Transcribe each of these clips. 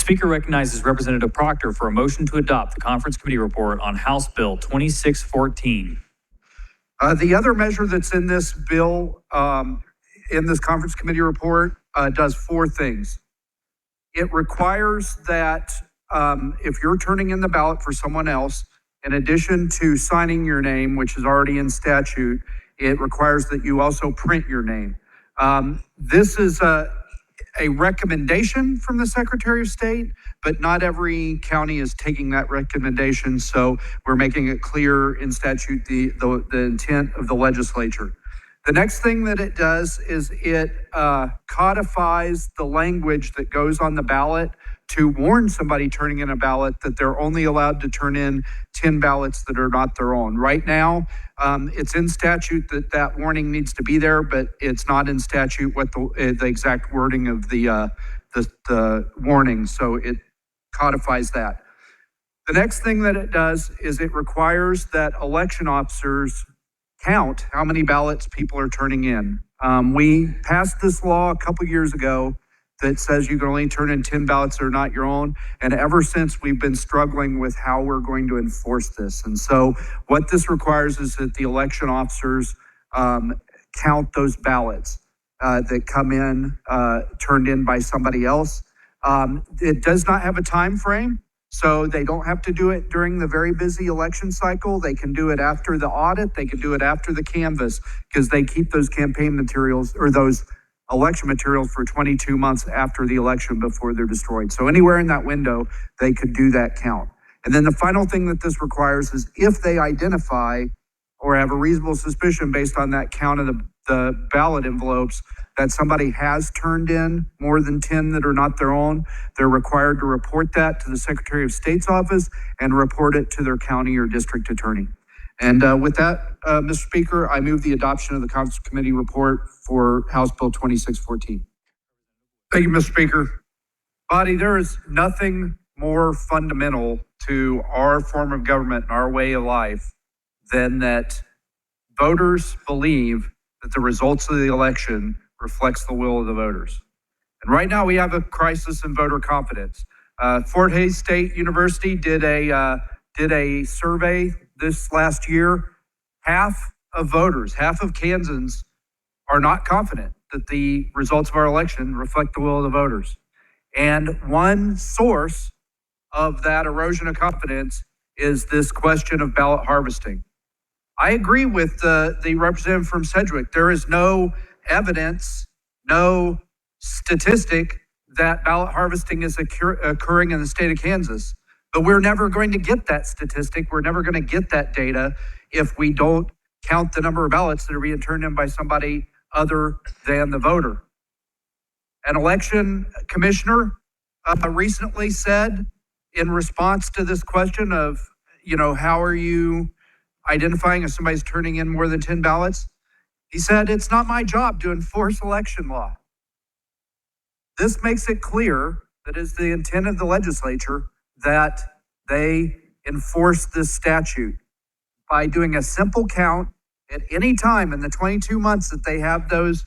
Speaker recognizes Representative Proctor for a motion to adopt the Conference Committee report on House Bill 2614. The other measure that's in this bill, in this Conference Committee report, does four things. It requires that if you're turning in the ballot for someone else, in addition to signing your name, which is already in statute, it requires that you also print your name. This is a recommendation from the Secretary of State, but not every county is taking that recommendation, so we're making it clear in statute the intent of the legislature. The next thing that it does is it codifies the language that goes on the ballot to warn somebody turning in a ballot that they're only allowed to turn in 10 ballots that are not their own. Right now, it's in statute that warning needs to be there, but it's not in statute what the exact wording of the warning, so it codifies that. The next thing that it does is it requires that election officers count how many ballots people are turning in. We passed this law a couple years ago that says you can only turn in 10 ballots that are not your own. And ever since, we've been struggling with how we're going to enforce this. And so what this requires is that the election officers count those ballots that come in, turned in by somebody else. It does not have a time frame, so they don't have to do it during the very busy election cycle. They can do it after the audit. They can do it after the canvass, because they keep those campaign materials or those election materials for 22 months after the election before they're destroyed. So anywhere in that window, they could do that count. And then the final thing that this requires is if they identify or have a reasonable suspicion based on that count of the ballot envelopes that somebody has turned in more than 10 that are not their own, they're required to report that to the Secretary of State's office and report it to their county or district attorney. And with that, Mr. Speaker, I move the adoption of the Conference Committee report for House Bill 2614. Thank you, Mr. Speaker. Body, there is nothing more fundamental to our form of government and our way of life than that voters believe that the results of the election reflects the will of the voters. And right now we have a crisis in voter confidence. Fort Hays State University did a survey this last year. Half of voters, half of Kansans are not confident that the results of our election reflect the will of the voters. And one source of that erosion of confidence is this question of ballot harvesting. I agree with the representative from Sedgwick. There is no evidence, no statistic that ballot harvesting is occurring in the state of Kansas. But we're never going to get that statistic. We're never going to get that data if we don't count the number of ballots that are being turned in by somebody other than the voter. An election commissioner recently said in response to this question of, how are you identifying if somebody's turning in more than 10 ballots? He said, it's not my job to enforce election law. This makes it clear that it's the intent of the legislature that they enforce this statute by doing a simple count at any time in the 22 months that they have those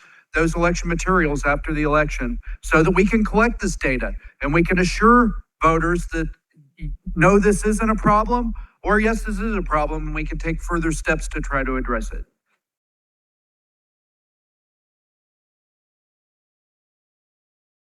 election materials after the election, so that we can collect this data and we can assure voters that no, this isn't a problem, or yes, this is a problem, and we can take further steps to try to address it.